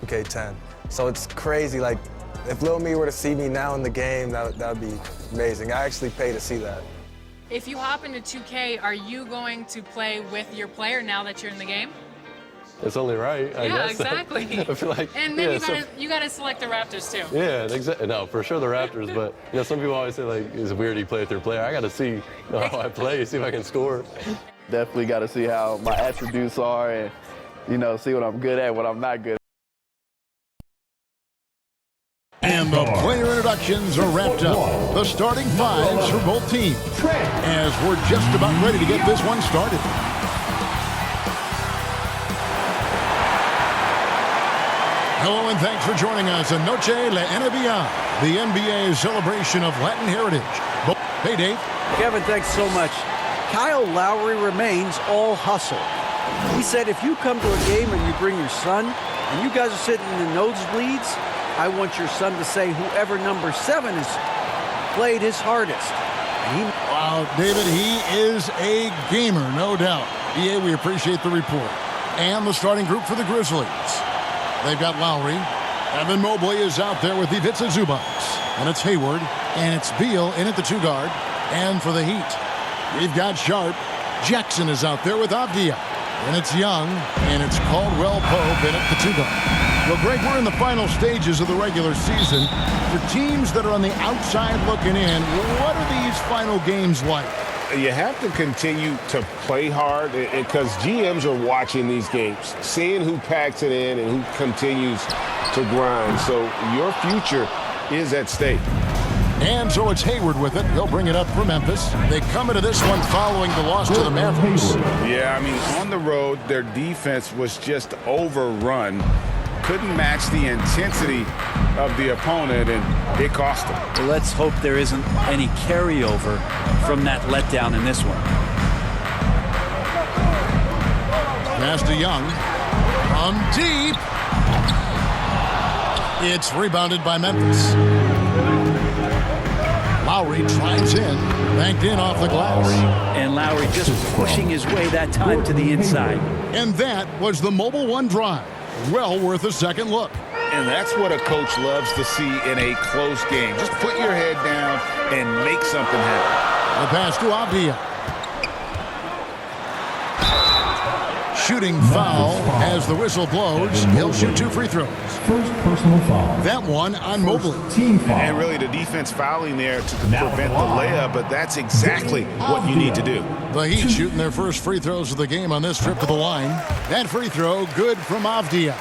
2K10. So it's crazy. Like, if Lil Me were to see me now in the game, that would be amazing. I actually pay to see that. If you hop into 2K, are you going to play with your player now that you're in the game? It's only right, I guess. Exactly. I feel like, and then you gotta select the Raptors too. Yeah, exactly. No, for sure the Raptors, but some people always say like it's weird you play with your player. I gotta see how I play, see if I can score. Definitely gotta see how my attributes are and see what I'm good at, what I'm not good at. And the player introductions are wrapped up. The starting fives for both teams as we're just about ready to get this one started. Hello and thanks for joining us on Noche La NBA, the NBA celebration of Latin heritage. Hey, Dave. Kevin, thanks so much. Kyle Lowry remains all hustle. He said if you come to a game and you bring your son and you guys are sitting in the nosebleeds, I want your son to say whoever number 7 has played his hardest. Wow, David, he is a gamer, no doubt. EA, we appreciate the report. And the starting group for the Grizzlies. They've got Lowry. Evan Mobley is out there with Ivica Zubac. And it's Hayward. And it's Beal in at the 2 guard. And for the Heat, we've got Sharp. Jackson is out there with Avdia. And it's Young. And it's Caldwell Pope in at the 2 guard. Well, Greg, we're in the final stages of the regular season. For teams that are on the outside looking in, what are these final games like? You have to continue to play hard because GMs are watching these games, seeing who packs it in and who continues to grind. So your future is at stake. And so it's Hayward with it. He'll bring it up for Memphis. They come into this one following the loss to the Mavericks. Yeah, I mean, on the road, their defense was just overrun. Couldn't match the intensity of the opponent, and it cost them. Well, let's hope there isn't any carryover from that letdown in this one. Pass to Young. From deep. It's rebounded by Memphis. Lowry drives in. Banked in off the glass. And Lowry just pushing his way that time to the inside. And that was the Mobile One drive. Well worth a second look. And that's what a coach loves to see in a close game. Just put your head down and make something happen. The pass to Avdia. Shooting foul as the whistle blows. He'll shoot 2 free throws. First personal foul. That one on Mobley. Team foul. And really the defense fouling there to prevent the layup, but that's exactly what you need to do. The Heat shooting their first free throws of the game on this trip to the line. That free throw good from Avdia.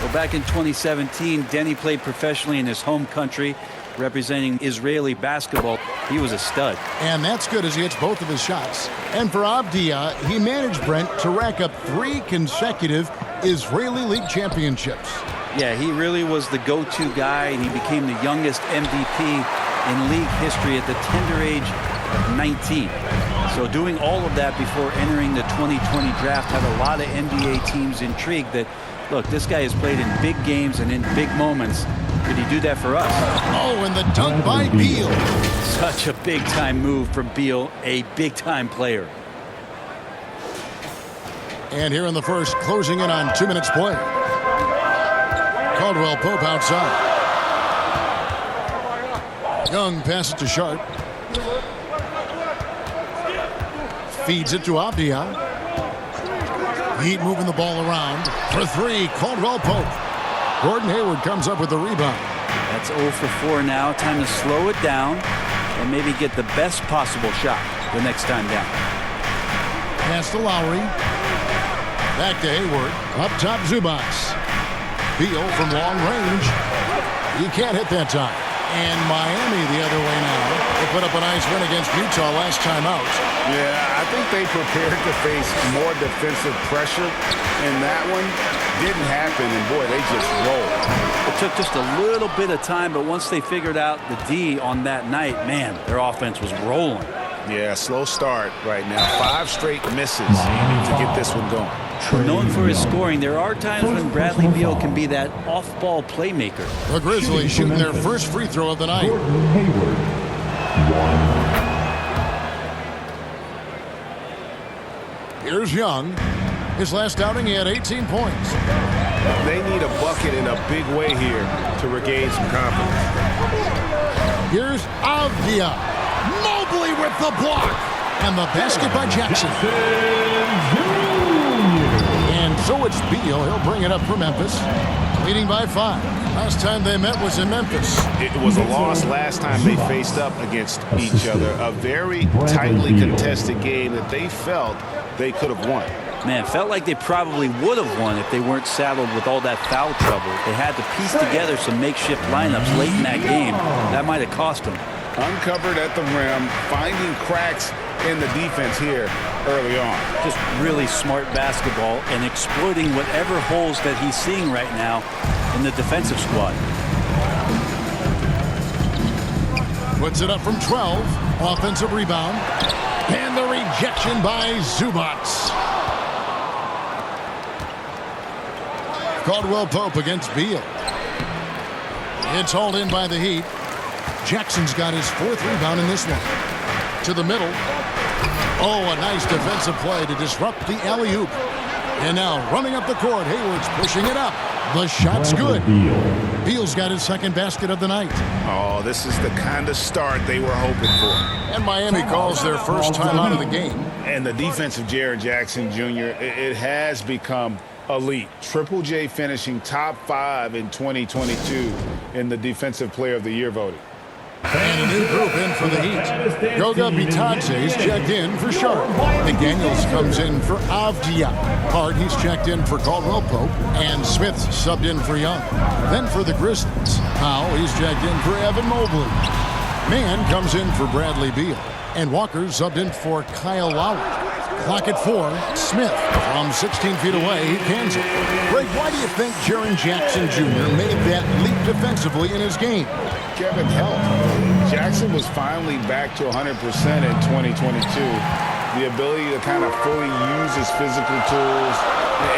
Well, back in 2017, Denny played professionally in his home country, representing Israeli basketball. He was a stud. And that's good as he hits both of his shots. And for Avdia, he managed, Brent, to rack up 3 consecutive Israeli League championships. Yeah, he really was the go-to guy, and he became the youngest MVP in league history at the tender age of 19. So doing all of that before entering the 2020 draft had a lot of NBA teams intrigued that, look, this guy has played in big games and in big moments. Did he do that for us? Oh, and the dunk by Beal. Such a big-time move from Beal, a big-time player. And here in the first, closing in on 2 minutes play. Caldwell Pope outside. Young passes to Sharp. Feeds it to Avdia. Heat moving the ball around. For 3, Caldwell Pope. Gordon Hayward comes up with the rebound. That's 0 for 4 now. Time to slow it down and maybe get the best possible shot the next time down. Pass to Lowry. Back to Hayward. Up top, Zubac. Beal from long range. He can't hit that time. And Miami the other way now. They put up a nice win against Utah last time out. Yeah, I think they prepared to face more defensive pressure, and that one didn't happen, and boy, they just rolled. It took just a little bit of time, but once they figured out the D on that night, man, their offense was rolling. Yeah, slow start right now. 5 straight misses to get this one going. Known for his scoring, there are times when Bradley Beal can be that off-ball playmaker. The Grizzlies shooting their first free throw of the night. Hayward. 1. Here's Young. His last outing, he had 18 points. They need a bucket in a big way here to regain some confidence. Here's Avdia. Mobley with the block. And the basket by Jackson. And so it's Beal. He'll bring it up for Memphis. Leading by 5. Last time they met was in Memphis. It was a loss last time they faced up against each other. A very tightly contested game that they felt they could have won. Man, felt like they probably would have won if they weren't saddled with all that foul trouble. They had to piece together some makeshift lineups late in that game. That might have cost them. Uncovered at the rim, finding cracks in the defense here early on. Just really smart basketball and exploiting whatever holes that he's seeing right now in the defensive squad. Puts it up from 12. Offensive rebound. And the rejection by Zubac. Caldwell Pope against Beal. It's hauled in by the Heat. Jackson's got his 4th rebound in this one. To the middle. Oh, a nice defensive play to disrupt the alley-oop. And now running up the court, Hayward's pushing it up. The shot's good. Beal's got his 2nd basket of the night. Oh, this is the kind of start they were hoping for. And Miami calls their first time out of the game. And the defense of Jaren Jackson Jr., it has become elite. Triple J finishing top 5 in 2022 in the Defensive Player of the Year voting. And a new group in for the Heat. Goga Bitadze's checked in for Sharp. McDaniels comes in for Avdia. Hart, he's checked in for Caldwell Pope. And Smith subbed in for Young. Then for the Grizzlies, Powell, he's checked in for Evan Mobley. Mann comes in for Bradley Beal. And Walker subbed in for Kyle Lowry. Clock at 4. Smith from 16 feet away. He cans it. Greg, why do you think Jaren Jackson Jr. made that leap defensively in his game? Kevin helped. Jackson was finally back to 100% in 2022. The ability to kind of fully use his physical tools.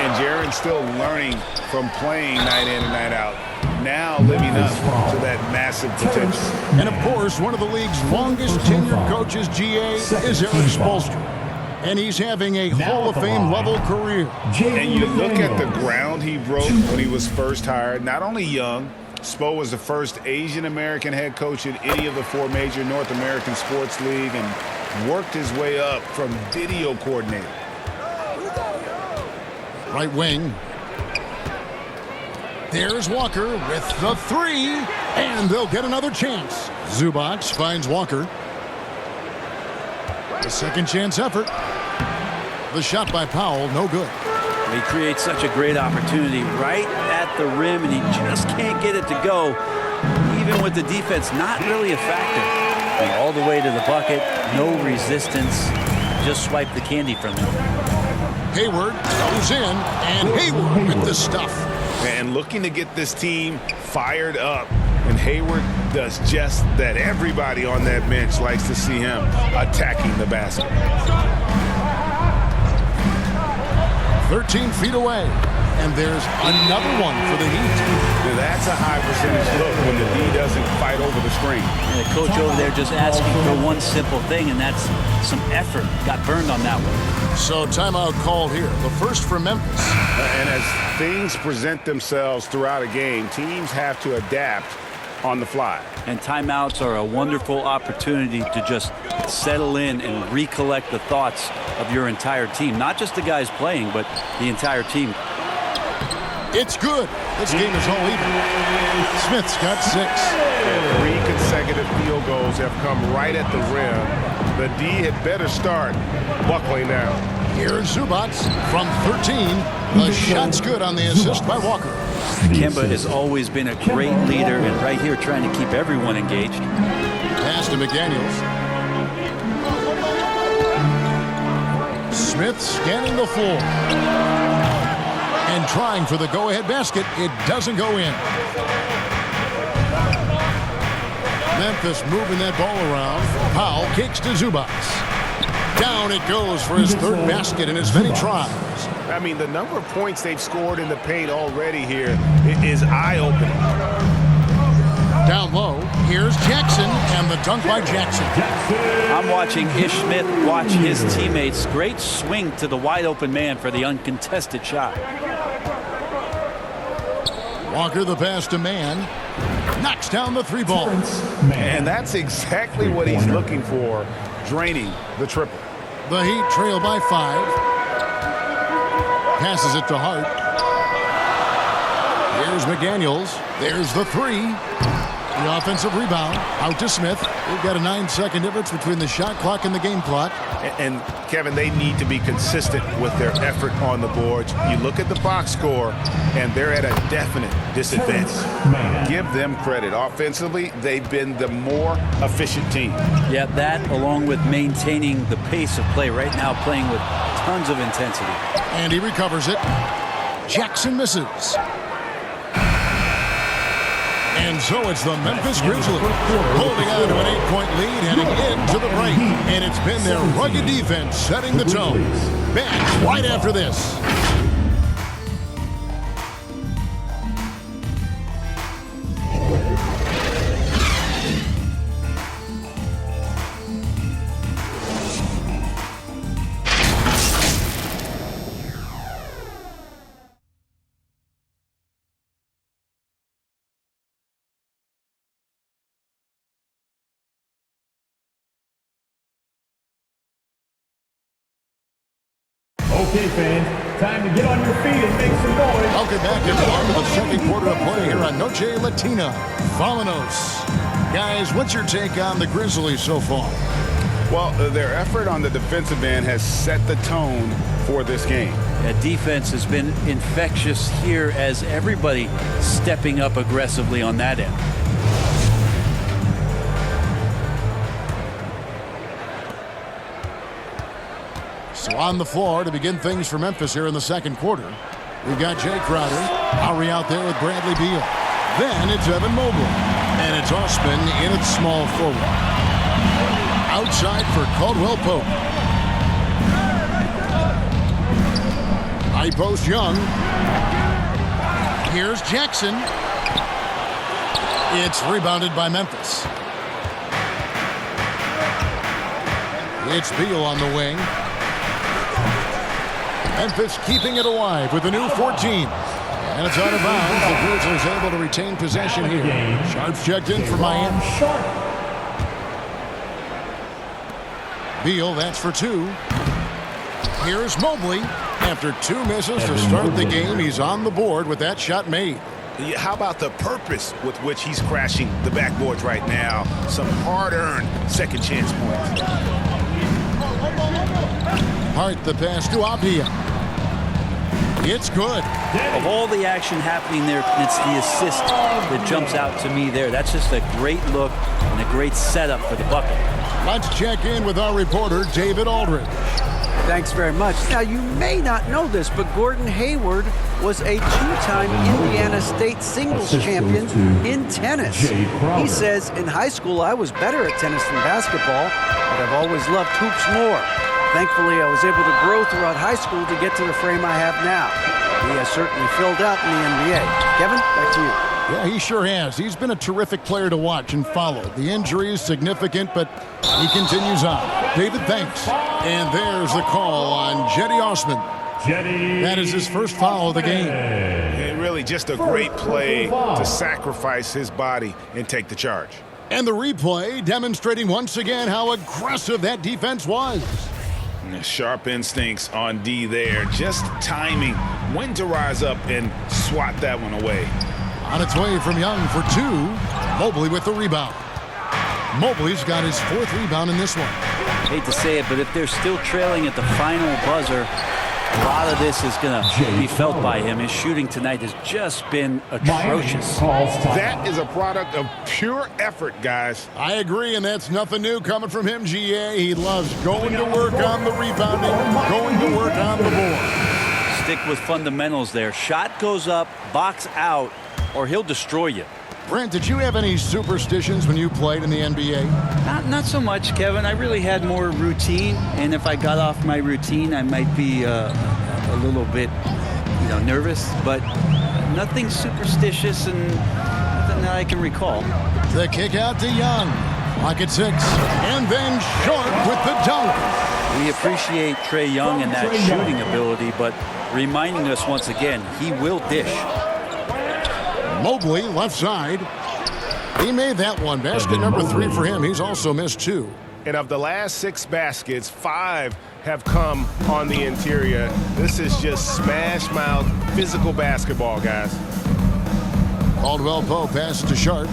And Jaren's still learning from playing night in and night out. Now living up to that massive potential. And of course, one of the league's longest tenured coaches, GA, is Eric Spoelstra. And he's having a Hall of Fame level career. And you look at the ground he broke when he was first hired. Not only young, Spo was the first Asian American head coach in any of the 4 major North American sports league and worked his way up from video coordinator. Right wing. There's Walker with the 3, and they'll get another chance. Zubac finds Walker. The second chance effort. The shot by Powell, no good. He creates such a great opportunity right at the rim, and he just can't get it to go, even with the defense not really a factor. And all the way to the bucket, no resistance, just swipe the candy from him. Hayward goes in, and Hayward with the stuff. And looking to get this team fired up. And Hayward does just that. Everybody on that bench likes to see him attacking the basket. 13 feet away. And there's another one for the Heat. Now that's a high percentage look when the D doesn't fight over the screen. And the coach over there just asking for one simple thing, and that's some effort. Got burned on that one. So timeout called here. The first for Memphis. And as things present themselves throughout a game, teams have to adapt on the fly. And timeouts are a wonderful opportunity to just settle in and recollect the thoughts of your entire team. Not just the guys playing, but the entire team. It's good. This game is all even. Smith's got 6. And 3 consecutive field goals have come right at the rim. The D had better start buckling now. Here's Zubac from 13. The shot's good on the assist by Walker. Kemba has always been a great leader, and right here trying to keep everyone engaged. Pass to McDaniels. Smith scanning the floor. And trying for the go-ahead basket. It doesn't go in. Memphis moving that ball around. Powell kicks to Zubac. Down it goes for his 3rd basket in as many tries. I mean, the number of points they've scored in the paint already here is eye-opening. Down low, here's Jackson, and the dunk by Jackson. I'm watching Ish Smith watch his teammates. Great swing to the wide open man for the uncontested shot. Walker the pass to Mann. Knocks down the three ball. And that's exactly what he's looking for, draining the triple. The Heat trail by 5. Passes it to Hart. Here's McDaniels. There's the 3. The offensive rebound out to Smith. We've got a 9-second difference between the shot clock and the game clock. And Kevin, they need to be consistent with their effort on the boards. You look at the box score, and they're at a definite disadvantage. Give them credit. Offensively, they've been the more efficient team. Yeah, that along with maintaining the pace of play right now, playing with tons of intensity. And he recovers it. Jackson misses. And so it's the Memphis Grizzlies holding on to an 8-point lead heading into the break. And it's been their rugged defense setting the tone. Back right after this. Okay, fans, time to get on your feet and make some noise. Welcome back to the second quarter of play here on Noche Latina. Vámonos. Guys, what's your take on the Grizzlies so far? Well, their effort on the defensive end has set the tone for this game. That defense has been infectious here as everybody stepping up aggressively on that end. So on the floor to begin things for Memphis here in the second quarter. We've got Jay Crowder. Lowry out there with Bradley Beal. Then it's Evan Mobley. And it's Osman in at small forward. Outside for Caldwell Pope. High post Young. Here's Jackson. It's rebounded by Memphis. It's Beal on the wing. Memphis keeping it alive with a new 14. And it's out of bounds. The Grizzlies able to retain possession here. Sharp's checked in for Miami. Beal, that's for 2. Here's Mobley. After 2 misses to start the game, he's on the board with that shot made. How about the purpose with which he's crashing the backboards right now? Some hard-earned second chance points. Hart the pass to Abia. It's good. Of all the action happening there, it's the assist that jumps out to me there. That's just a great look and a great setup for the bucket. Let's check in with our reporter, David Aldridge. Thanks very much. Now, you may not know this, but Gordon Hayward was a 2-time Indiana State singles champion in tennis. He says, in high school, I was better at tennis than basketball, but I've always loved hoops more. Thankfully, I was able to grow throughout high school to get to the frame I have now. He has certainly filled out in the NBA. Kevin, back to you. Yeah, he sure has. He's been a terrific player to watch and follow. The injury is significant, but he continues on. David, thanks. And there's the call on Jetty Osman. That is his first foul of the game. And really just a great play to sacrifice his body and take the charge. And the replay demonstrating once again how aggressive that defense was. Sharp instincts on D there. Just timing when to rise up and swat that one away. On its way from Young for 2. Mobley with the rebound. Mobley's got his 4th rebound in this one. Hate to say it, but if they're still trailing at the final buzzer, a lot of this is going to be felt by him. His shooting tonight has just been atrocious. That is a product of pure effort, guys. I agree, and that's nothing new coming from him, GA. He loves going to work on the rebounding, going to work on the board. Stick with fundamentals there. Shot goes up, box out, or he'll destroy you. Brent, did you have any superstitions when you played in the NBA? Not so much, Kevin. I really had more routine, and if I got off my routine, I might be a little bit, nervous. But nothing superstitious and None that I can recall. The kick out to Young. Clock at 6. And then short with the dunk. We appreciate Trae Young and that shooting ability, but reminding us once again, he will dish. Mobley, left side. He made that one. Basket number 3 for him. He's also missed 2. And of the last 6 baskets, 5 have come on the interior. This is just smash mouth physical basketball, guys. Caldwell Pope passes to Sharp.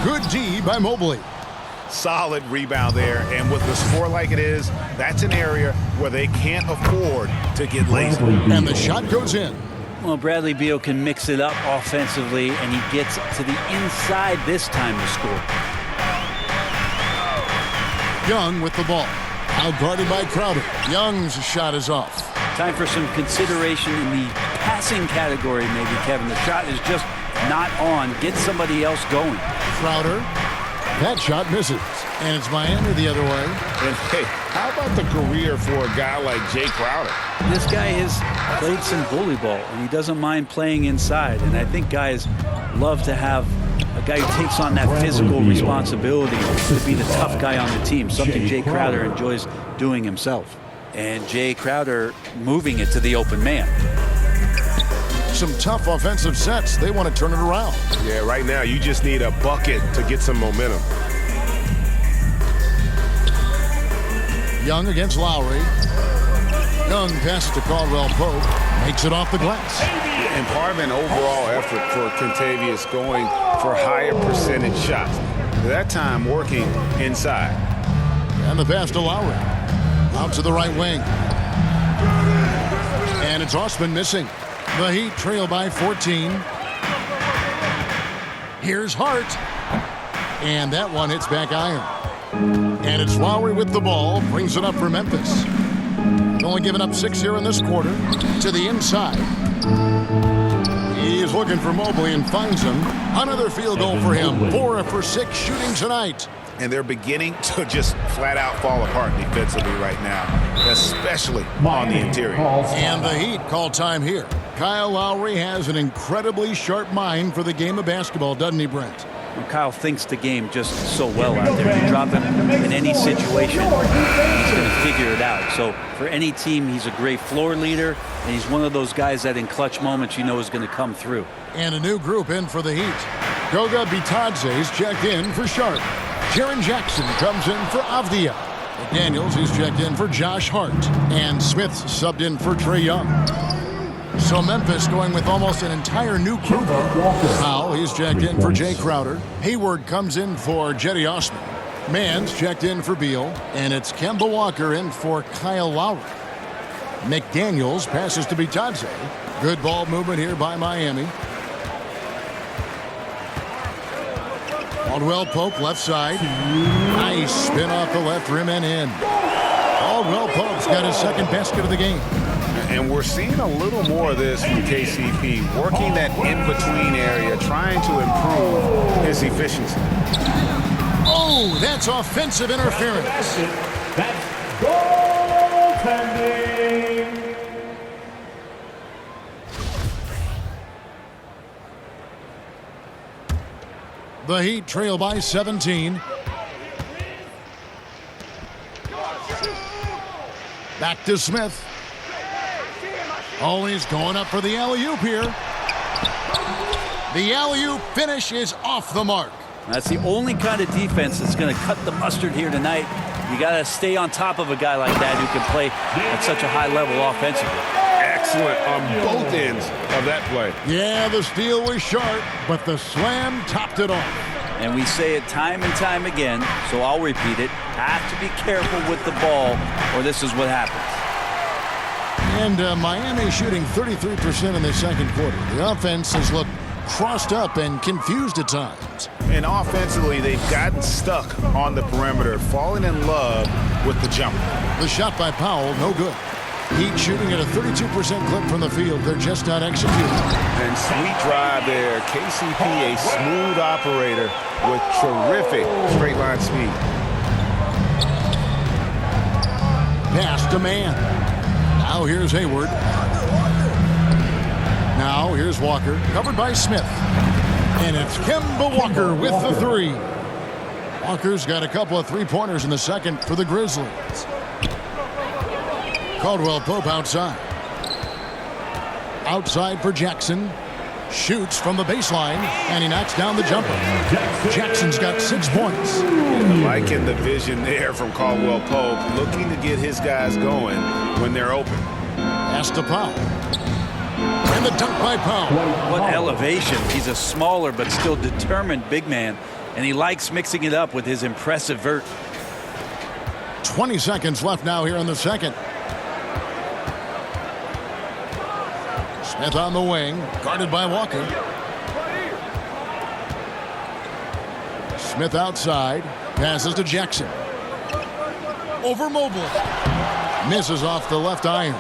Good D by Mobley. Solid rebound there, and with the score like it is, that's an area where they can't afford to get lazy. And the shot goes in. Well, Bradley Beal can mix it up offensively, and he gets to the inside this time to score. Young with the ball. Out guarded by Crowder. Young's shot is off. Time for some consideration in the passing category, maybe, Kevin. The shot is just not on. Get somebody else going. Crowder. That shot misses. And it's Miami the other way. And hey, how about the career for a guy like Jay Crowder? This guy has played some bully ball, and he doesn't mind playing inside. And I think guys love to have a guy who takes on that physical responsibility to be the tough guy on the team, something Jay Crowder enjoys doing himself. And Jay Crowder moving it to the open man. Some tough offensive sets. They want to turn it around. Yeah, right now you just need a bucket to get some momentum. Young against Lowry. Young passes to Caldwell Pope. Makes it off the glass. And part of an overall effort for Kentavious going for higher percentage shots. That time working inside. And the pass to Lowry. Out to the right wing. And it's Osman missing. The Heat trail by 14. Here's Hart. And that one hits back iron. And it's Lowry with the ball. Brings it up for Memphis. Only giving up 6 here in this quarter. To the inside. He is looking for Mobley and finds him. Another field goal for him. 4 for 6 shooting tonight. And they're beginning to just flat out fall apart defensively right now, especially on the interior. And the Heat call time here. Kyle Lowry has an incredibly sharp mind for the game of basketball, doesn't he, Brent? Well, Kyle thinks the game just so well out there. You drop him in any situation, he's going to figure it out. So for any team, he's a great floor leader, and he's one of those guys that in clutch moments you know is going to come through. And a new group in for the Heat. Goga Bitadze's checked in for Sharp. Jaren Jackson comes in for Avdia. McDaniels is checked in for Josh Hart. And Smith's subbed in for Trae Young. So Memphis going with almost an entire new group. Powell, he's checked in for Jay Crowder. Hayward comes in for Jetty Osman. Mann's checked in for Beal. And it's Kemba Walker in for Kyle Lowry. McDaniels passes to Bitadze. Good ball movement here by Miami. Caldwell Pope left side. Nice spin off the left rim and in. Caldwell Pope's got his second basket of the game. And we're seeing a little more of this from KCP, working that in-between area, trying to improve his efficiency. Oh, that's offensive interference. That's goaltending. The Heat trail by 17. Back to Smith. Oh, he's going up for the alley-oop here. The alley-oop finish is off the mark. That's the only kind of defense that's going to cut the mustard here tonight. You got to stay on top of a guy like that who can play at such a high level offensively. Excellent on both ends of that play. Yeah, the steal was sharp, but the slam topped it off. And we say it time and time again, so I'll repeat it. Have to be careful with the ball, or this is what happens. And Miami shooting 33% in the second quarter. The offense has looked crossed up and confused at times. And offensively, they've gotten stuck on the perimeter, falling in love with the jumper. The shot by Powell, no good. Heat shooting at a 32% clip from the field. They're just not executing. And sweet drive there. KCP, a smooth operator with terrific straight line speed. Pass to man. Now here's Hayward. Now Here's Walker, covered by Smith. And it's Kemba Walker with the three. Walker's got a couple of three-pointers in the second for the Grizzlies. Caldwell Pope outside. Outside for Jackson. Shoots from the baseline, and he knocks down the jumper. Jackson's got 6 points. Liking the vision there from Caldwell Pope, looking to get his guys going when they're open. Pass to Powell. And the dunk by Powell. What elevation. He's a smaller but still determined big man, and he likes mixing it up with his impressive vert. 20 seconds left now here in the second. Smith on the wing, guarded by Walker. Smith outside, passes to Jackson. Over Mobley. Misses off the left iron.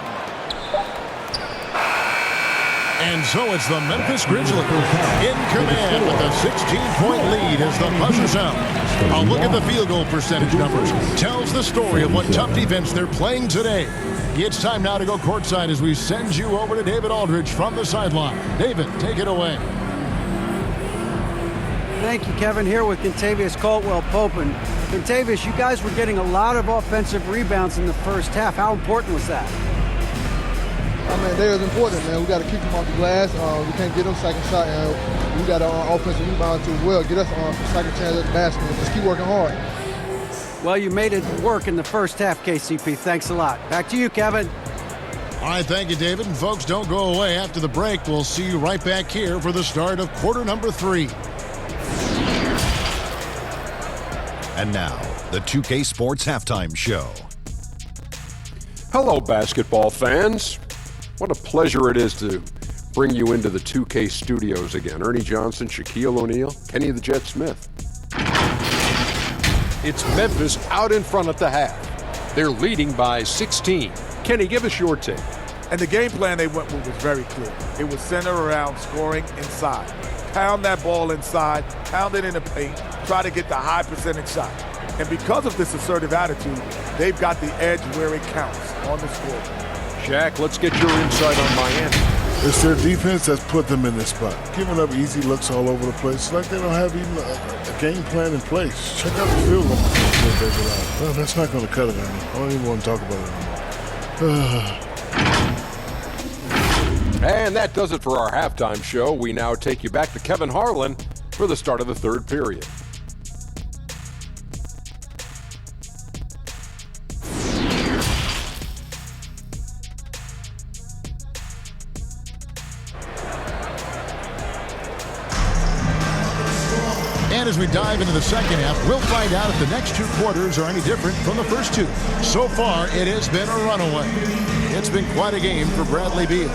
And so it's the Memphis Grizzlies in command with a 16-point lead as the buzzer sounds. A look at the field goal percentage numbers tells the story of what tough defense they're playing today. It's time now to go courtside as we send you over to David Aldridge from the sideline. David, take it away. Thank you, Kevin. Here with Kentavious Caldwell-Pope. And Kentavious, you guys were getting a lot of offensive rebounds in the first half. How important was that? I mean, they was important, man. We got to keep them off the glass. We can't get them second shot, and we got an offensive rebound too as well. Get us on second chance at the basket. Just keep working hard. Well, you made it work in the first half, KCP. Thanks a lot. Back to you, Kevin. All right, thank you, David. And folks, don't go away. After the break, we'll see you right back here for the start of quarter number 3. And now, the 2K Sports Halftime Show. Hello, basketball fans. What a pleasure it is to bring you into the 2K studios again. Ernie Johnson, Shaquille O'Neal, Kenny the Jet Smith. It's Memphis out in front at the half. They're leading by 16. Kenny, give us your take. And the game plan they went with was very clear. It was centered around scoring inside. Pound that ball inside, pound it in the paint, try to get the high percentage shot. And because of this assertive attitude, they've got the edge where it counts on the scoreboard. Shaq, let's get your insight on Miami. It's their defense that's put them in this spot. Giving up easy looks all over the place. It's like they don't have even a game plan in place. Check out the field goal. Well, that's not going to cut it anymore. I don't even want to talk about it anymore. And that does it for our halftime show. We now take you back to Kevin Harlan for the start of the third period. And as we dive into the second half, we'll find out if the next 2 quarters are any different from the first 2. So far, it has been a runaway. It's been quite a game for Bradley Beal.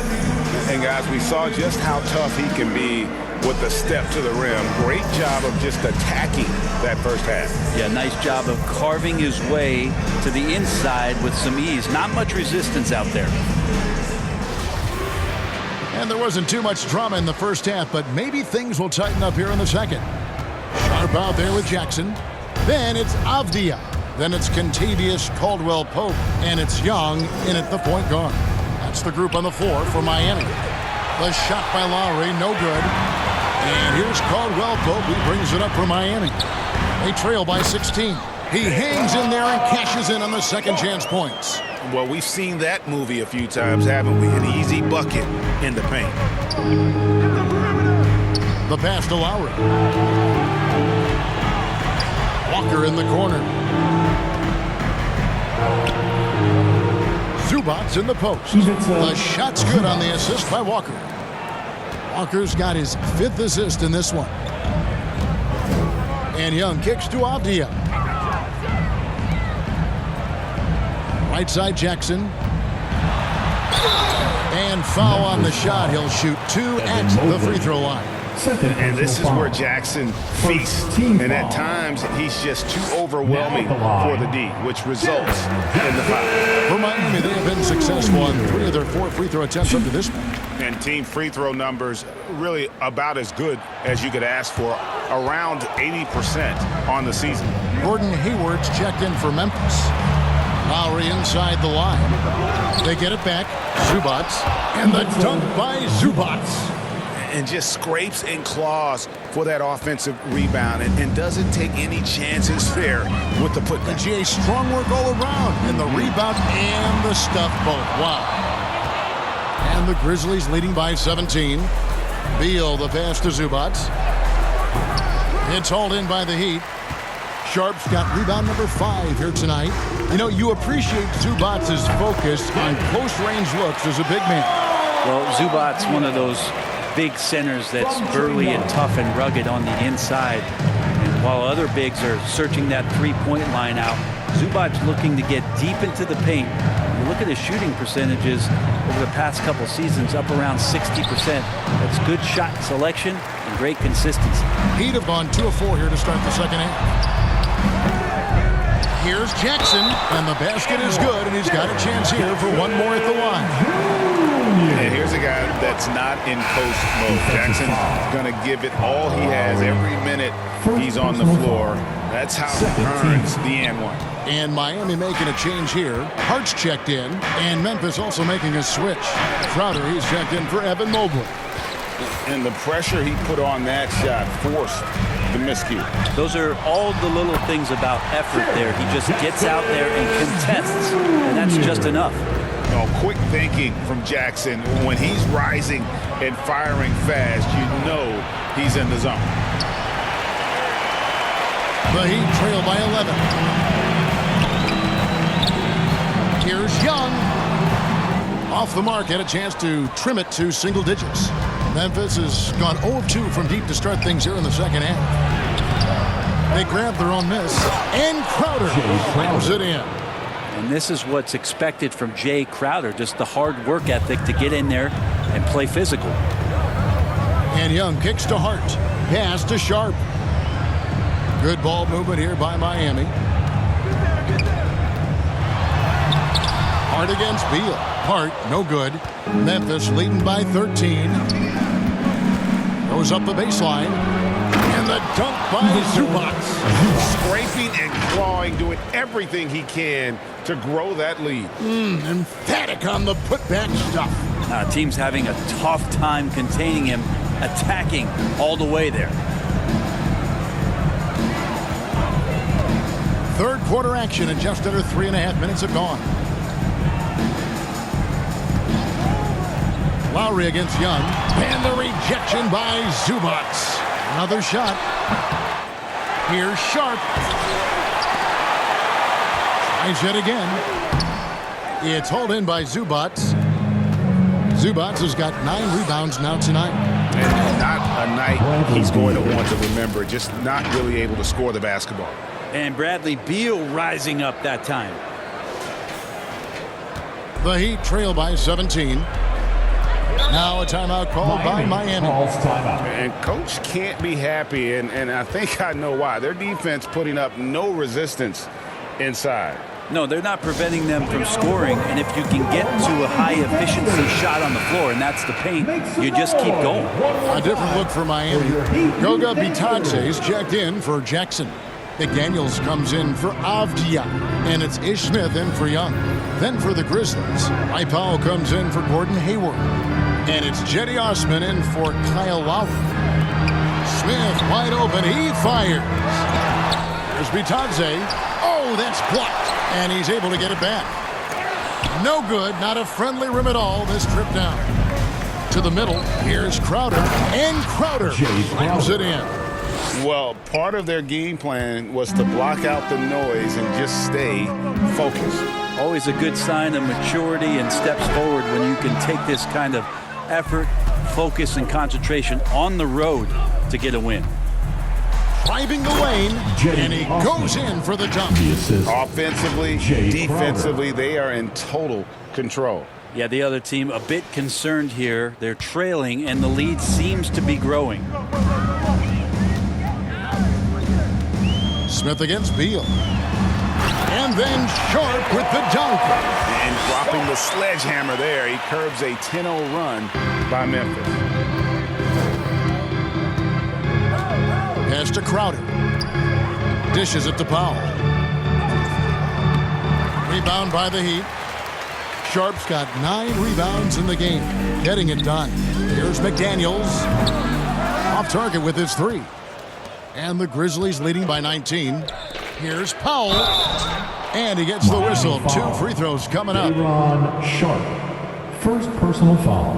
And guys, we saw just how tough he can be with the step to the rim. Great job of just attacking that first half. Yeah, nice job of carving his way to the inside with some ease. Not much resistance out there. And there wasn't too much drama in the first half, but maybe things will tighten up here in the second. Sharp out there with Jackson. Then it's Avdia. Then it's Kentavious Caldwell-Pope. And it's Young in at the point guard. That's the group on the floor for Miami. The shot by Lowry, no good. And here's Caldwell-Pope. He brings it up for Miami. They trail by 16. He hangs in there and cashes in on the second chance points. Well, we've seen that movie a few times, haven't we? An easy bucket in the paint. The pass to Lowry. Walker in the corner. Zubac's in the post. The shot's good on the assist by Walker. Walker's got his 5th assist in this one. And Young kicks to Avdia. Right side Jackson. And foul on the shot. He'll shoot 2 at the free throw line. And this is where Jackson feasts. And at times, he's just too overwhelming for the D, which results in the foul. For Miami, they have been successful on 3 of their 4 free throw attempts up to this point. And team free throw numbers really about as good as you could ask for, around 80% on the season. Gordon Hayward's checked in for Memphis. Lowry inside the line. They get it back. Zubac. And the dunk by Zubac. and just scrapes and claws for that offensive rebound and doesn't take any chances there with the putback. And GA, strong work all around, and the rebound and the stuff both. Wow. And the Grizzlies leading by 17. Beal, the pass to Zubac. It's hauled in by the Heat. Sharp's got rebound number 5 here tonight. You know, you appreciate Zubac's focus on close-range looks as a big man. Well, Zubac's one of those big centers that's burly and tough and rugged on the inside. And while other bigs are searching that three-point line out, Zubac's looking to get deep into the paint. You look at his shooting percentages over the past couple seasons, up around 60%. That's good shot selection and great consistency. Heat have gone 2 of 4 here to start the second half. Here's Jackson, and the basket is good, and he's got a chance here for one more at the line. And here's a guy that's not in post mode. Jackson's going to give it all he has every minute he's on the floor. That's how he earns the and one. And Miami making a change here. Hart's checked in, and Memphis also making a switch. Crowder, he's checked in for Evan Mobley. And the pressure he put on that shot forced the miscue. Those are all the little things about effort there. He just gets out there and contests, and that's just enough. No, quick thinking from Jackson. When he's rising and firing fast, you know he's in the zone. The Heat trail by 11. Here's Young. Off the mark, had a chance to trim it to single digits. Memphis has gone 0 of 2 from deep to start things here in the second half. They grab their own miss, and Crowder slams it in. And this is what's expected from Jay Crowder, just the hard work ethic to get in there and play physical. And Young kicks to Hart. Pass to Sharp. Good ball movement here by Miami. Hart against Beal. Hart, no good. Memphis leading by 13. Goes up the baseline. And the dunk by Zubac. Scraping and clawing, doing everything he can to grow that lead. Emphatic on the putback stuff. Team's having a tough time containing him, attacking all the way there. Third quarter action, and just under 3.5 minutes have gone. Lowry against Young, and the rejection by Zubac. Another shot. Here's Sharp. Tries it again. It's hauled in by Zubac. Zubac has got 9 rebounds now tonight. And not a night he's going to want to remember, just not really able to score the basketball. And Bradley Beal rising up that time. The Heat trail by 17. Now a timeout called by Miami. And coach can't be happy, and I think I know why. Their defense putting up no resistance inside. No, they're not preventing them from scoring, and if you can get to a high-efficiency shot on the floor, and that's the paint, you just keep going. A different look for Miami. Goga Bitadze is checked in for Jackson. McDaniels comes in for Avdia, and it's Ish Smith in for Young. Then for the Grizzlies, Powell comes in for Gordon Hayward, and it's Jetty Osman in for Kyle Lowry. Smith wide open, he fires. There's Bitadze. Oh, that's blocked, and he's able to get it back. No good, not a friendly rim at all this trip down. To the middle, here's Crowder, and Crowder slams it in. Well, part of their game plan was to block out the noise and just stay focused. Always a good sign of maturity and steps forward when you can take this kind of effort, focus, and concentration on the road to get a win. Driving the lane, and he goes in for the dunk. Offensively, defensively, they are in total control. Yeah, the other team a bit concerned here. They're trailing, and the lead seems to be growing. Smith against Beal. And then Sharp with the dunk. And dropping the sledgehammer there, he curbs a 10-0 run by Memphis. Pass to Crowder. Dishes it to Powell. Rebound by the Heat. Sharp's got 9 rebounds in the game. Getting it done. Here's McDaniels. Off target with his 3. And the Grizzlies leading by 19. Here's Powell. And he gets the whistle. 2 free throws coming up. Aaron Sharp. First personal foul.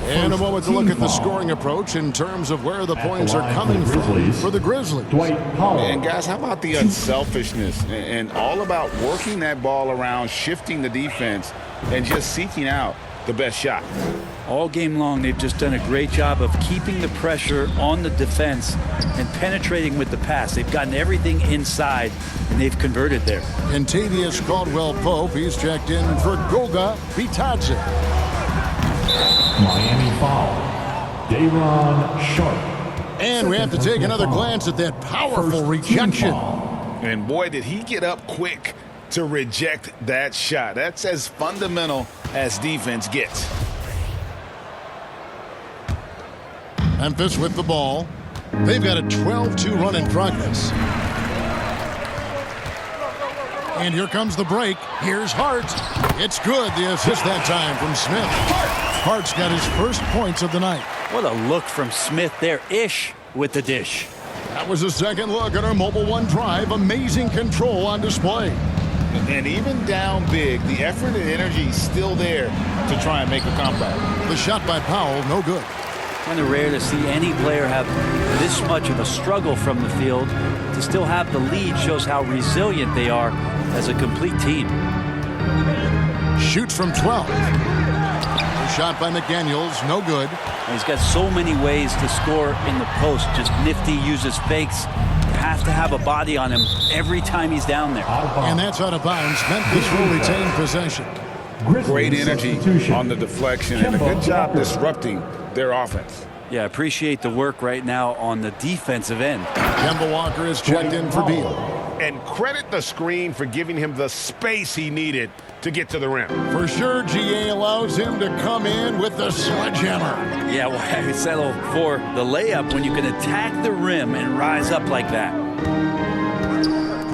And a moment to look at the scoring approach in terms of where the points are coming from for the Grizzlies. And guys, how about the unselfishness and all about working that ball around, shifting the defense, and just seeking out the best shot. All game long, they've just done a great job of keeping the pressure on the defense and penetrating with the pass. They've gotten everything inside, and they've converted there. Contavious Caldwell-Pope, he's checked in for Goga Bitadze. Miami foul. Aaron Sharp. And we have to take another glance at that powerful rejection. And boy, did he get up quick to reject that shot. That's as fundamental as defense gets. Memphis with the ball. They've got a 12-2 run in progress. And here comes the break. Here's Hart. It's good. The assist that time from Smith. Hart's got his first points of the night. What a look from Smith there. Ish with the dish. That was a second look at our Mobile One drive. Amazing control on display. And even down big, the effort and energy is still there to try and make a comeback. The shot by Powell, no good. Kind of rare to see any player have this much of a struggle from the field. To still have the lead shows how resilient they are as a complete team. Shoots from 12. The shot by McDaniels, no good. He's got so many ways to score in the post. Just nifty, uses fakes. You have to have a body on him every time he's down there. And that's out of bounds. Memphis will retain possession. Great energy on the deflection and a good job disrupting their offense. Yeah, appreciate the work right now on the defensive end. Kemba Walker is checked in for Beal. And credit the screen for giving him the space he needed to get to the rim. For sure, GA allows him to come in with the sledgehammer. Yeah, well, I settle for the layup when you can attack the rim and rise up like that.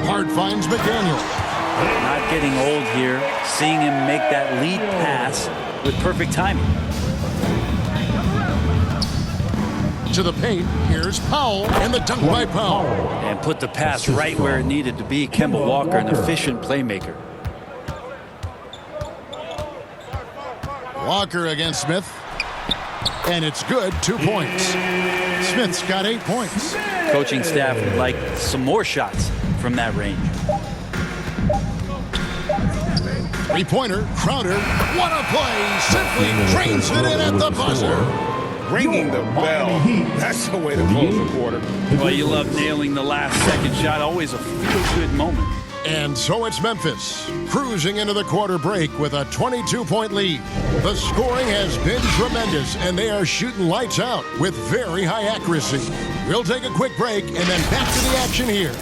Hart finds McDaniel. Not getting old here, seeing him make that lead pass with perfect timing. To the paint, here's Powell, and the dunk by Powell. And put the pass right where it needed to be. Kemba Walker, an efficient playmaker. Walker against Smith. And it's good, 2 points. Smith's got 8 points. Coaching staff would like some more shots from that range. Three-pointer, Crowder. What a play! Simply drains it in at the buzzer. Ringing the bell. That's the way to close the quarter. Well, you love nailing the last second shot. Always a feel-good moment. And so it's Memphis, cruising into the quarter break with a 22-point lead. The scoring has been tremendous, and they are shooting lights out with very high accuracy. We'll take a quick break and then back to the action here.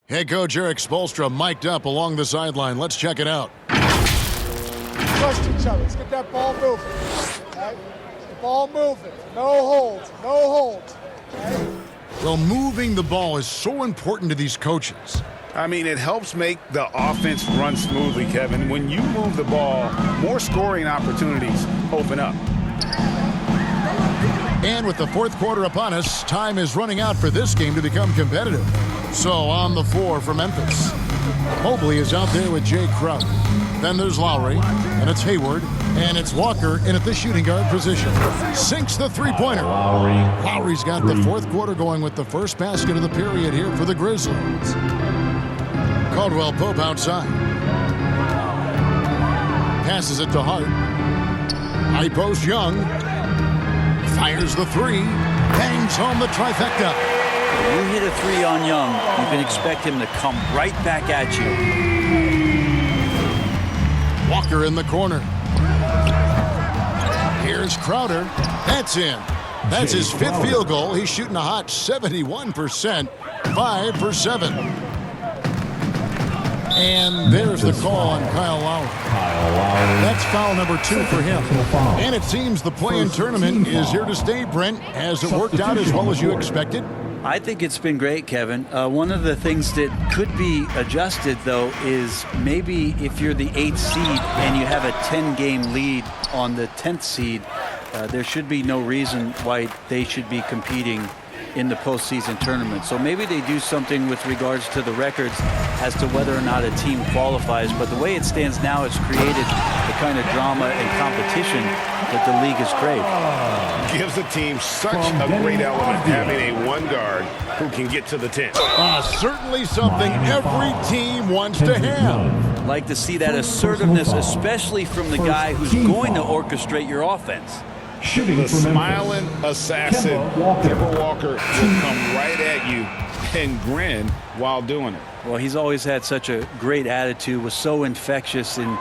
Head coach Eric Spoelstra mic'd up along the sideline. Let's check it out. Trust each other. Let's get that ball moving. Right? The ball moving. No holds. No holds. Right? Well, moving the ball is so important to these coaches. I mean, it helps make the offense run smoothly, Kevin. When you move the ball, more scoring opportunities open up. And with the fourth quarter upon us, time is running out for this game to become competitive. So on the floor for Memphis, Mobley is out there with Jay Crowder. Then there's Lowry, and it's Hayward, and it's Walker in at the shooting guard position. Sinks the three-pointer. Lowry's got the fourth quarter going with the first basket of the period here for the Grizzlies. Caldwell-Pope outside. Passes it to Hart. High post Young. Fires the three. Bangs home the trifecta. When you hit a three on Young, you can expect him to come right back at you. Walker in the corner. Here's Crowder. That's in. That's his fifth field goal. He's shooting a hot 71%. 5 for 7. And there's the call on Kyle Lowry. That's foul number 2 for him. And it seems the play-in tournament is here to stay, Brent. Has it worked out as well as you expected? I think it's been great, Kevin. One of the things that could be adjusted, though, is maybe if you're the 8th seed and you have a 10-game lead on the 10th seed, there should be no reason why they should be competing in the postseason tournament. So maybe they do something with regards to the records as to whether or not a team qualifies. But the way it stands now, it's created the kind of drama and competition that the league has craved. Gives the team such a great element having a one guard who can get to the 10. Certainly something every team wants to have. Like to see that assertiveness, especially from the guy who's going to orchestrate your offense. The smiling assassin, Kemba Walker, will come right at you and grin while doing it. Well, he's always had such a great attitude, was so infectious in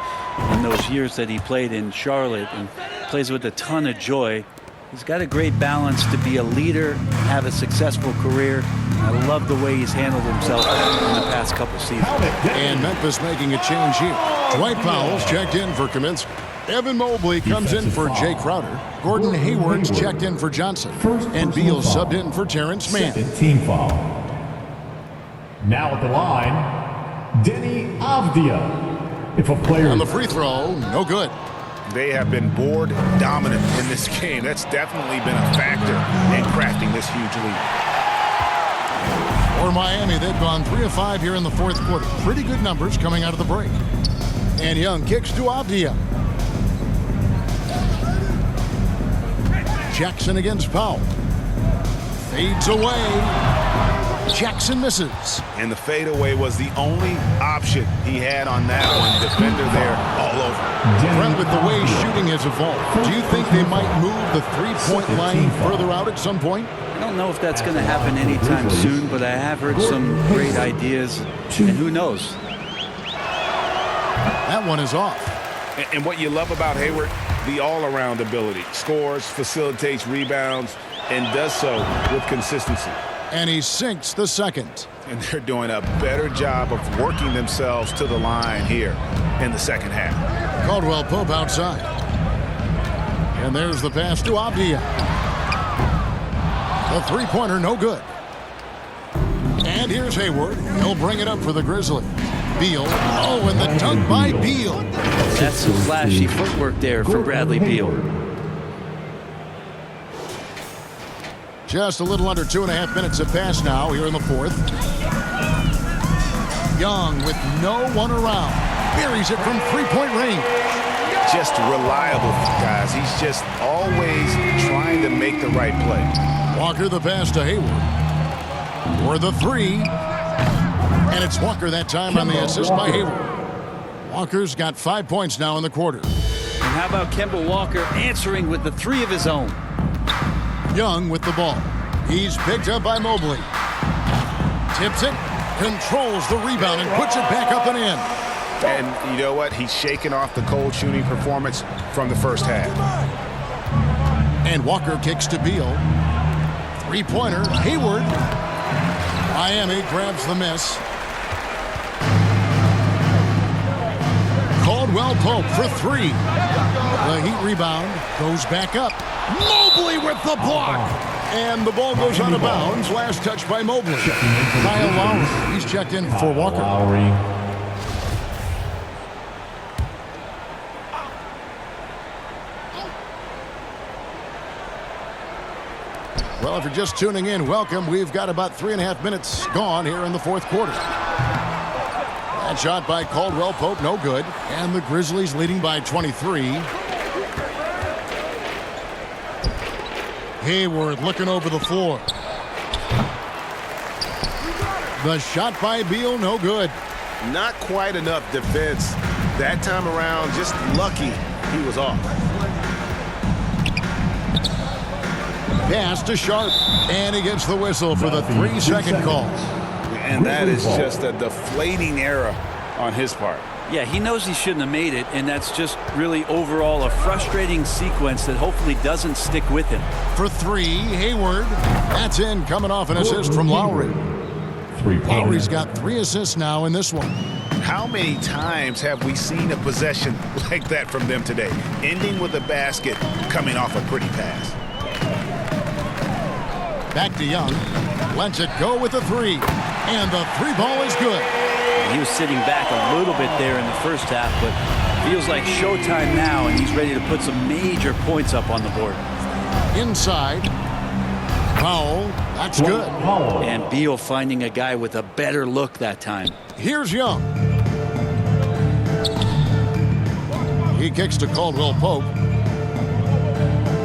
those years that he played in Charlotte, and plays with a ton of joy. He's got a great balance to be a leader, have a successful career. I love the way he's handled himself in the past couple seasons. And Memphis making a change here. Dwight Powell's checked in for Kaminsky. Evan Mobley comes in for Jay Crowder. Gordon Hayward's checked in for Johnson. And Beal subbed in for Terrence Mann. Team foul. Now at the line, Denny Avdia. If a player on the free throw, no good. They have been board dominant in this game. That's definitely been a factor in crafting this huge lead. For Miami, they've gone 3 of 5 here in the fourth quarter. Pretty good numbers coming out of the break. And Young kicks to Avdia. Jackson against Powell. Fades away. Jackson misses. And the fadeaway was the only option he had on that one. Defender there all over. Brent, with the way shooting has evolved, do you think they might move the three-point line further out at some point? I don't know if that's going to happen anytime soon, but I have heard some great ideas, and who knows? That one is off. And what you love about Hayward, the all-around ability. Scores, facilitates rebounds, and does so with consistency. And he sinks the second. And they're doing a better job of working themselves to the line here in the second half. Caldwell Pope outside. And there's the pass to Avdia. The three-pointer, no good. And here's Hayward. He'll bring it up for the Grizzlies. Beal. Oh, and the dunk by Beal. That's some flashy footwork there for Bradley Beal. Just a little under 2.5 minutes have passed now here in the fourth. Young with no one around. Buries it from three-point range. Just reliable, guys. He's just always trying to make the right play. Walker the pass to Hayward. For the three. And it's Walker that time on the assist by Hayward. Walker's got 5 points now in the quarter. And how about Kemba Walker answering with the three of his own? Young with the ball. He's picked up by Mobley. Tips it, controls the rebound, and puts it back up and in. And you know what? He's shaking off the cold shooting performance from the first half. And Walker kicks to Beal. Three-pointer, Hayward. Miami grabs the miss. Caldwell Pope for three. The Heat rebound goes back up. Mobley with the block. And the ball goes out of bounds. Last touch by Mobley. Kyle Lowry. He's checked in for Walker. Well, if you're just tuning in, welcome. We've got about 3.5 minutes gone here in the fourth quarter. That shot by Caldwell Pope, no good. And the Grizzlies leading by 23. Hayward looking over the floor. The shot by Beal, no good. Not quite enough defense that time around. Just lucky he was off. Pass to Sharp. And he gets the whistle for the 3-second call. And that is just a deflating error on his part. Yeah, he knows he shouldn't have made it, and that's just really overall a frustrating sequence that hopefully doesn't stick with him. For three, Hayward. That's in, coming off an assist from Lowry. Lowry's got 3 assists now in this one. How many times have we seen a possession like that from them today? Ending with a basket, coming off a pretty pass. Back to Young. Lets it go with the 3. And the 3 ball is good. He was sitting back a little bit there in the first half, but feels like showtime now, and he's ready to put some major points up on the board. Inside. Powell. That's good. And Beal finding a guy with a better look that time. Here's Young. He kicks to Caldwell Pope.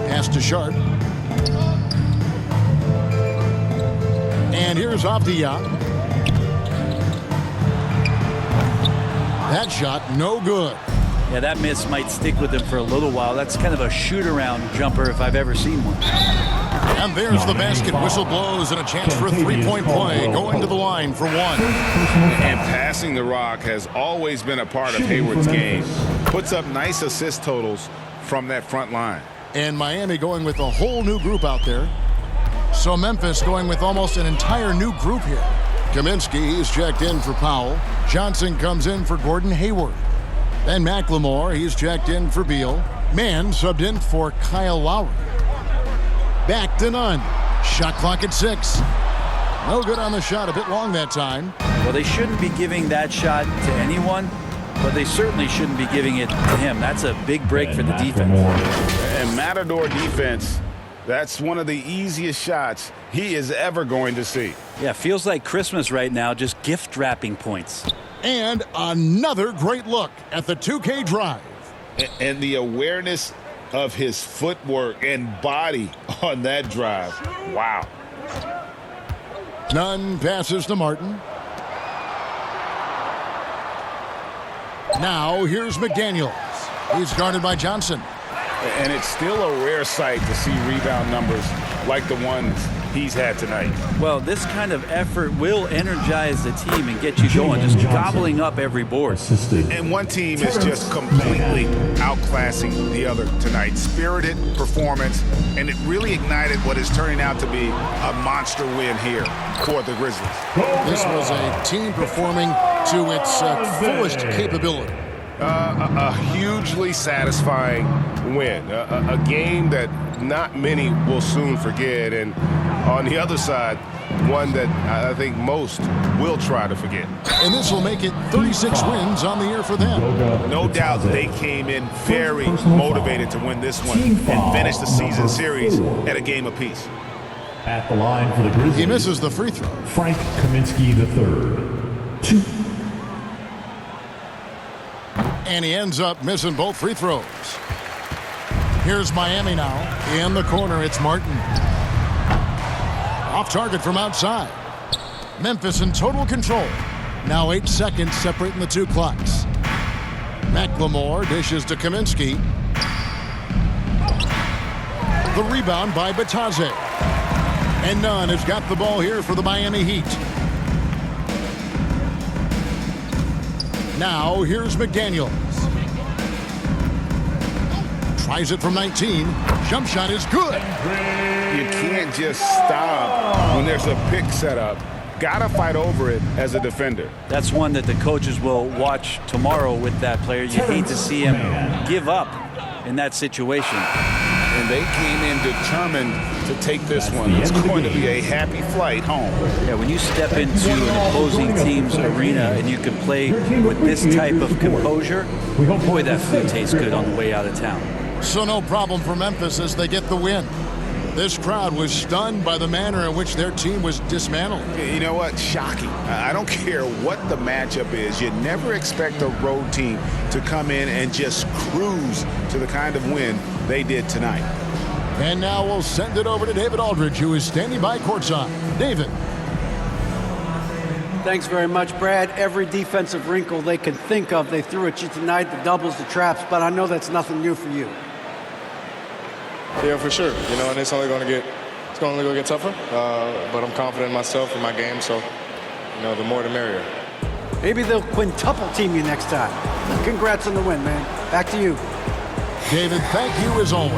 Pass to Sharp. And here's Avdia. That shot, no good. Yeah, that miss might stick with him for a little while. That's kind of a shoot-around jumper if I've ever seen one. And there's the basket. Whistle blows and a chance for a 3-point play. Going to the line for 1. And passing the rock has always been a part of Hayward's game. Puts up nice assist totals from that front line. And Miami going with a whole new group out there. So Memphis going with almost an entire new group here. Kaminsky is checked in for Powell. Johnson comes in for Gordon Hayward. Then McLemore, he's checked in for Beal. Mann subbed in for Kyle Lowry. Back to Nunn. Shot clock at 6. No good on the shot, a bit long that time. Well, they shouldn't be giving that shot to anyone, but they certainly shouldn't be giving it to him. That's a big break for the defense. And Matador defense, that's one of the easiest shots he is ever going to see. Yeah, feels like Christmas right now, just gift wrapping points. And another great look at the 2K drive. And the awareness of his footwork and body on that drive. Wow. Nunn passes to Martin. Now here's McDaniels. He's guarded by Johnson. And it's still a rare sight to see rebound numbers like the ones he's had tonight. Well, this kind of effort will energize the team and get you going, just gobbling up every board. And one team is just completely outclassing the other tonight. Spirited performance, and it really ignited what is turning out to be a monster win here for the Grizzlies. This was a team performing to its fullest capability. A hugely satisfying win. A game that not many will soon forget. And on the other side, one that I think most will try to forget. And this will make it 36 wins on the year for them. No doubt they came in very motivated to win this one and finish the season series at a game apiece. At the line for the Grizzlies, he misses the free throw. Frank Kaminsky III. 2. And he ends up missing both free throws. Here's Miami now. In the corner, it's Martin. Off target from outside. Memphis in total control. Now 8 seconds separating the 2 clocks. McLemore dishes to Kaminsky. The rebound by Bataze. And Nunn has got the ball here for the Miami Heat. Now here's McDaniels. Tries it from 19. Jump shot is good. You can't just stop when there's a pick set up. Gotta fight over it as a defender. That's one that the coaches will watch tomorrow with that player. You hate to see him give up in that situation. And they came in determined to take this one. It's going to be a happy flight home. Yeah, when you step into an opposing team's arena and you can play with this type of composure, boy, that food tastes good on the way out of town. So no problem for Memphis as they get the win. This crowd was stunned by the manner in which their team was dismantled. You know what? Shocking. I don't care what the matchup is. You never expect a road team to come in and just cruise to the kind of win they did tonight. And now we'll send it over to David Aldridge, who is standing by courtside. David. Thanks very much, Brad. Every defensive wrinkle they could think of, they threw at you tonight, the doubles, the traps, but I know that's nothing new for you. Yeah, for sure. You know, and it's only going to get tougher. But I'm confident in myself and my game, so you know, the more the merrier. Maybe they'll quintuple team you next time. Congrats on the win, man. Back to you. David, thank you as always.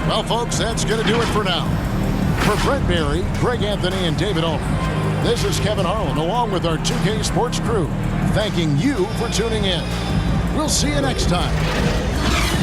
Well, folks, that's going to do it for now. For Brett Berry, Greg Anthony, and David Aldridge, This is Kevin Harlan, along with our 2K Sports crew, thanking you for tuning in. We'll see you next time.